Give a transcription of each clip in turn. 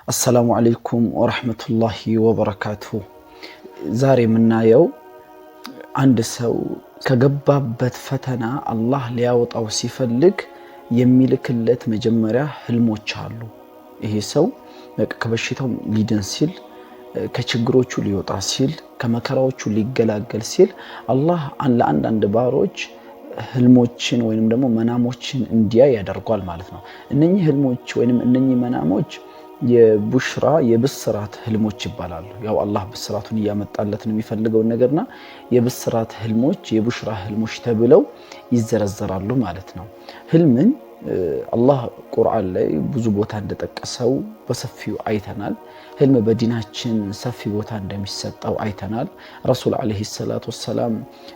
السلام عليكم ورحمة الله وبركاته. ዛሬ የምናየው አንድ ሰው ከገባበት ፈተና አላህ ሊያወጣው ሲፈልግ የሚልክለት መጀመሪያ ህልሞች አሉ። ይሄ ሰው ከበሽታው ሊድን ሲል፣ ከችግሮቹ ሊወጣ ሲል፣ ከመከራዎቹ ሊገላገል ሲል አላህ ለአንዳንድ ባሮች ህልሞችን ወይንም ደግሞ መናሞችን እንዲያይ ያደርጋል ማለት ነው። እነኚህ ህልሞች ወይንም እነኚህ መናሞች የቡሽራ የብስራት ህልሞች ይባላሉ። ያው አላህ ብስራቱን እያመጣለት ነው የሚፈልገውን ነገርና የብስራት ህልሞች የቡሽራ ህልሞች ተብለው ይዘረዘራሉ ማለት ነው። ህልምን አላህ ቁርአን ላይ ብዙ ቦታ እንደጠቀሰው በሰፊው አይተናል። ህልም በዲናችን ሰፊ ቦታ እንደሚሰጠው አይተናል። ረሱል አለይሂ ሰላቱ ወሰላም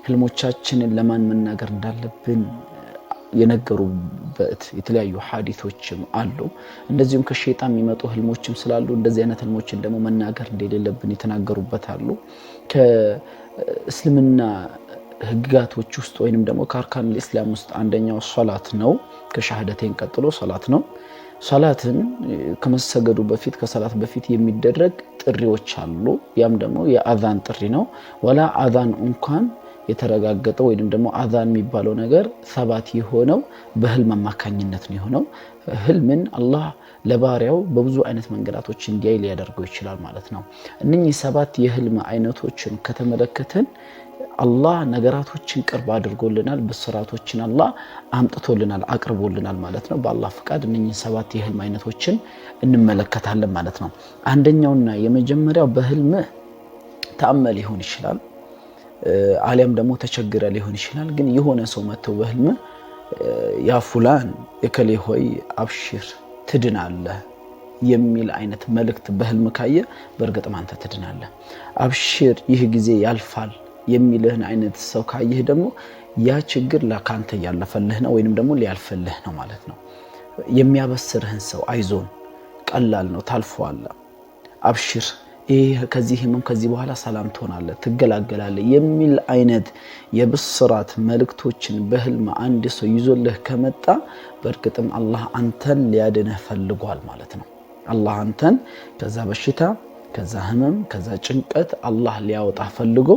ህልሞቻችንን ለማን መናገር እንዳለብን የነገሩበት የተለያዩ ሐዲሶችም አሉ። እንደዚሁም ከሸይጣን የሚመጡ ህልሞችም ስላሉ እንደዚህ አይነት ህልሞችን ደግሞ መናገር እንደሌለብን የተናገሩበት አሉ። ከእስልምና ህግጋቶች ውስጥ ወይንም ደግሞ ከአርካን ኢስላም ውስጥ አንደኛው ሶላት ነው። ከሻሃደቴን ቀጥሎ ሶላት ነው። ሶላትን ከመሰገዱ በፊት ከሶላት በፊት የሚደረግ ጥሪዎች አሉ። ያም ደግሞ የአዛን ጥሪ ነው። ወላ አዛን እንኳን የተረጋገጠው ወይንም ደግሞ አዛን የሚባለው ነገር ሰባት የሆነው በህልም አማካኝነት ነው የሆነው። ህልምን አላህ ለባሪያው በብዙ አይነት መንገዳቶች እንዲያይ ሊያደርገው ይችላል ማለት ነው። እነኚህ ሰባት የህልም አይነቶችን ከተመለከተን አላህ ነገራቶችን ቅርብ አድርጎልናል፣ ብስራቶችን አላህ አምጥቶልናል፣ አቅርቦልናል ማለት ነው። በአላህ ፍቃድ እነኚህ ሰባት የህልም አይነቶችን እንመለከታለን ማለት ነው። አንደኛውና የመጀመሪያው በህልም ተአመል ሊሆን ይችላል፣ አሊያም ደግሞ ተቸግረ ሊሆን ይችላል። ግን የሆነ ሰው መጥተው በህልም ያ ፉላን እከሌ ሆይ አብሽር ትድናለህ የሚል አይነት መልእክት በህልም ካየ በእርግጥም አንተ ትድናለህ፣ አብሽር ይህ ጊዜ ያልፋል የሚልህን አይነት ሰው ካየህ ደግሞ ያ ችግር ለካንተ ያለፈልህ ነው ወይንም ደግሞ ሊያልፈልህ ነው ማለት ነው። የሚያበስርህን ሰው አይዞን ቀላል ነው ታልፈዋለህ፣ አብሽር ከዚህ ህመም ከዚህ በኋላ ሰላም ትሆናለህ፣ ትገላገላለህ የሚል አይነት የብስራት መልእክቶችን በህልም አንድ ሰው ይዞልህ ከመጣ በእርግጥም አላህ አንተን ሊያድንህ ፈልጓል ማለት ነው። አላህ አንተን ከዛ በሽታ ከዛ ህመም ከዛ ጭንቀት አላህ ሊያወጣ ፈልጎ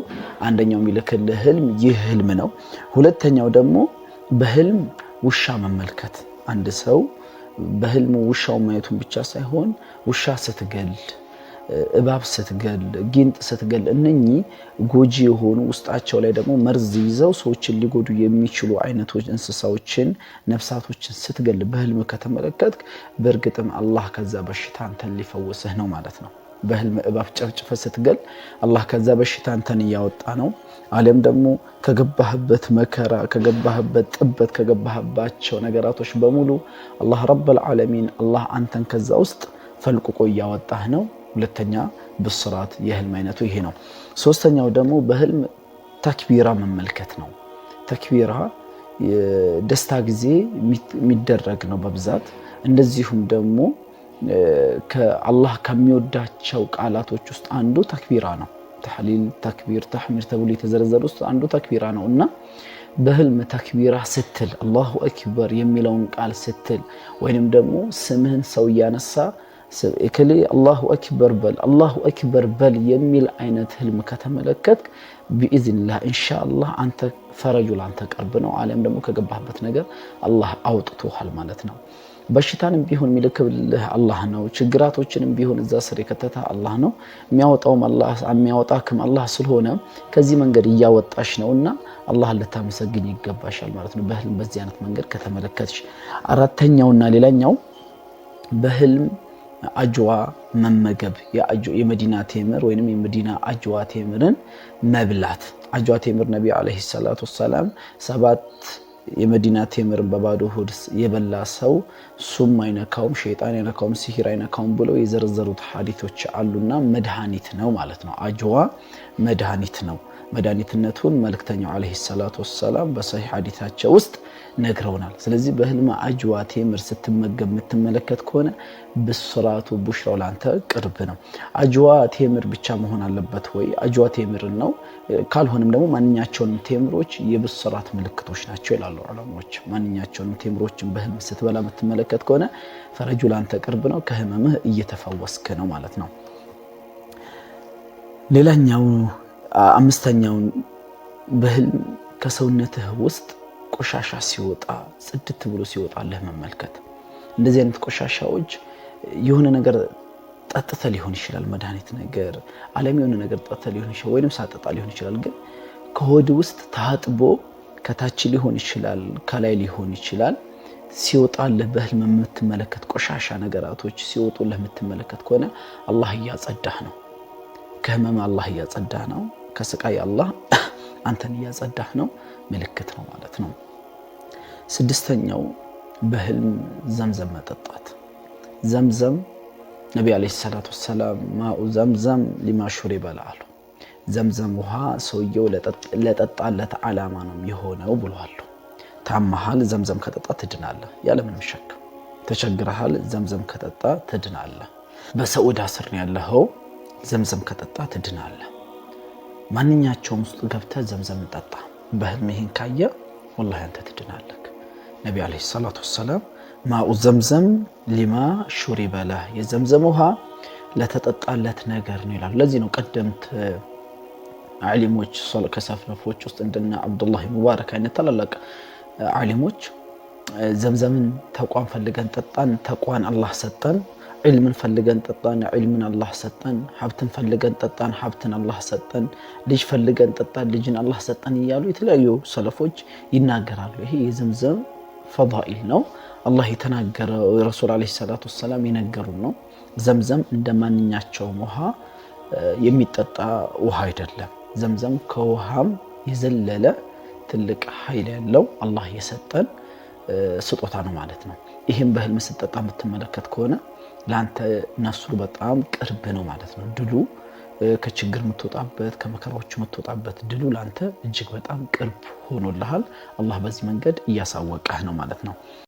አንደኛው የሚልክልህ ህልም ይህ ህልም ነው። ሁለተኛው ደግሞ በህልም ውሻ መመልከት። አንድ ሰው በህልም ውሻው ማየቱን ብቻ ሳይሆን ውሻ ስትገል፣ እባብ ስትገል፣ ጊንጥ ስትገል እነኚህ ጎጂ የሆኑ ውስጣቸው ላይ ደግሞ መርዝ ይዘው ሰዎችን ሊጎዱ የሚችሉ አይነቶች እንስሳዎችን ነፍሳቶችን ስትገል በህልም ከተመለከትክ በእርግጥም አላህ ከዛ በሽታ አንተን ሊፈውስህ ነው ማለት ነው። በህልም እባብ ጨፍጭፈ ስትገል አላህ ከዛ በሽታ አንተን እያወጣ ነው። አለም ደግሞ ከገባህበት መከራ ከገባህበት ጥበት ከገባህባቸው ነገራቶች በሙሉ አላህ ረብል ዓለሚን አላህ አንተን ከዛ ውስጥ ፈልቅቆ እያወጣህ ነው። ሁለተኛ ብስራት የህልም አይነቱ ይሄ ነው። ሶስተኛው ደግሞ በህልም ተክቢራ መመልከት ነው። ተክቢራ ደስታ ጊዜ የሚደረግ ነው በብዛት። እንደዚሁም ደግሞ ከአላህ ከሚወዳቸው ቃላቶች ውስጥ አንዱ ተክቢራ ነው። ተህሊል፣ ተክቢር፣ ተህሚድ ተብሎ የተዘረዘሩ ውስጥ አንዱ ተክቢራ ነው እና በህልም ተክቢራ ስትል አላሁ አክበር የሚለውን ቃል ስትል ወይንም ደግሞ ስምህን ሰው እያነሳ እከሌ አላሁ አክበር በል አላሁ አክበር በል የሚል አይነት ህልም ከተመለከትክ ቢኢዝኒላህ ኢንሻአላህ አንተ ፈረጁ ላንተ ቅርብ ነው። አለም ደግሞ ከገባህበት ነገር አላህ አውጥቶሃል ማለት ነው። በሽታንም ቢሆን የሚልክልህ አላህ ነው። ችግራቶችንም ቢሆን እዛ ስር የከተተ አላህ ነው። የሚያወጣውም አላህ የሚያወጣክም አላህ ስለሆነ ከዚህ መንገድ እያወጣሽ ነውና አላህ ልታመሰግኝ ይገባሻል ማለት ነው። በህልም በዚህ አይነት መንገድ ከተመለከትሽ። አራተኛውና ሌላኛው በህልም አጅዋ መመገብ፣ የመዲና ቴምር ወይንም የመዲና አጅዋ ቴምርን መብላት። አጅዋ ቴምር ነብዩ አለይሂ ሰላቱ ወሰላም 7 የመዲና ቴምርን በባዶ ሆድ የበላ ሰው ሱም አይነካውም፣ ሸይጣን አይነካውም፣ ሲሂር አይነካውም ብለው የዘረዘሩት ሐዲሶች አሉና መድኃኒት ነው ማለት ነው። አጅዋ መድኃኒት ነው። መድኃኒትነቱን መልእክተኛው ዓለይሂ ሰላቱ ወሰላም በሰሒህ ሐዲታቸው ውስጥ ነግረውናል። ስለዚህ በህልም አጅዋ ቴምር ስትመገብ የምትመለከት ከሆነ ብስራቱ ቡሽራው ላንተ ቅርብ ነው። አጅዋ ቴምር ብቻ መሆን አለበት ወይ? አጅዋ ቴምር ነው። ካልሆነም ደግሞ ማንኛቸውንም ቴምሮች የብስራት ምልክቶች ናቸው ይላሉ ዑለማዎች። ማንኛቸውንም ቴምሮችን በህልም ስትበላ የምትመለከት ከሆነ ፈረጁ ላንተ ቅርብ ነው፣ ከህመምህ እየተፈወስክ ነው ማለት ነው። ሌላኛው አምስተኛው በህልም ከሰውነትህ ውስጥ ቆሻሻ ሲወጣ ጽድት ብሎ ሲወጣልህ መመልከት። እንደዚህ አይነት ቆሻሻዎች የሆነ ነገር ጠጥተ ሊሆን ይችላል፣ መድኃኒት ነገር ዓለም የሆነ ነገር ጠጥተ ሊሆን ይችላል፣ ወይንም ሳጠጣ ሊሆን ይችላል። ግን ከሆድ ውስጥ ታጥቦ ከታች ሊሆን ይችላል፣ ከላይ ሊሆን ይችላል። ሲወጣልህ በህልም የምትመለከት ቆሻሻ ነገራቶች ሲወጡልህ የምትመለከት ከሆነ አላህ እያጸዳህ ነው። ከህመም አላህ እያጸዳህ ነው። ከስቃይ አላህ አንተን እያጸዳህ ነው። ምልክት ነው ማለት ነው። ስድስተኛው በህልም ዘምዘም መጠጣት። ዘምዘም ነቢ ዓለይሂ ሰላቱ ወሰላም ማኡ ዘምዘም ሊማ ሹሪበ አሉ። ዘምዘም ውሃ ሰውየው ለጠጣለት ዓላማ ነው የሆነው ብለዋል። ታመሃል፣ ዘምዘም ከጠጣ ትድናለህ ያለምንም ሸክ። ተቸግረሃል፣ ዘምዘም ከጠጣ ትድናለህ። በሰዑዳ ስር ነው ያለኸው፣ ዘምዘም ከጠጣ ትድናለህ። ማንኛቸውም ውስጥ ገብተህ ዘምዘም ጠጣ። በህልም ይህን ካየ ወላሂ አንተ ትድናለህ። ነቢ ዓለይሂ ሰላቱ ወሰላም ማኡ ዘምዘም ሊማ ሹሪበ ለህ፣ የዘምዘም ውሃ ለተጠጣለት ነገር ነው ይላሉ። ለዚህ ነው ቀደምት ዓሊሞች ከሰለፎች ውስጥ እንደነ አብዱላህ ሙባረክ አይነት ታላላቅ ዓሊሞች ዘምዘምን ተቋን ፈልገን ጠጣን፣ ተቋን አላህ ሰጠን፣ ዒልምን ፈልገን ጠጣን፣ ዒልምን አላህ ሰጠን፣ ሀብትን ፈልገን ጠጣን፣ ሀብትን አላህ ሰጠን፣ ልጅ ፈልገን ጠጣን፣ ልጅን አላህ ሰጠን እያሉ የተለያዩ ሰለፎች ይናገራሉ። ይሄ የዘምዘም ፈዳኢል ነው። አላህ የተናገረው ረሱል ዓለይሂ ሰላቱ ወሰላም የነገሩን ነው። ዘምዘም እንደ ማንኛቸውም ውሃ የሚጠጣ ውሃ አይደለም። ዘምዘም ከውሃም የዘለለ ትልቅ ኃይል ያለው አላህ የሰጠን ስጦታ ነው ማለት ነው። ይህም በህልም ስትጠጣ የምትመለከት ከሆነ ለአንተ ነስሩ በጣም ቅርብ ነው ማለት ነው። ድሉ ከችግር የምትወጣበት ከመከራዎች የምትወጣበት ድሉ ለአንተ እጅግ በጣም ቅርብ ሆኖልሃል። አላህ በዚህ መንገድ እያሳወቀህ ነው ማለት ነው።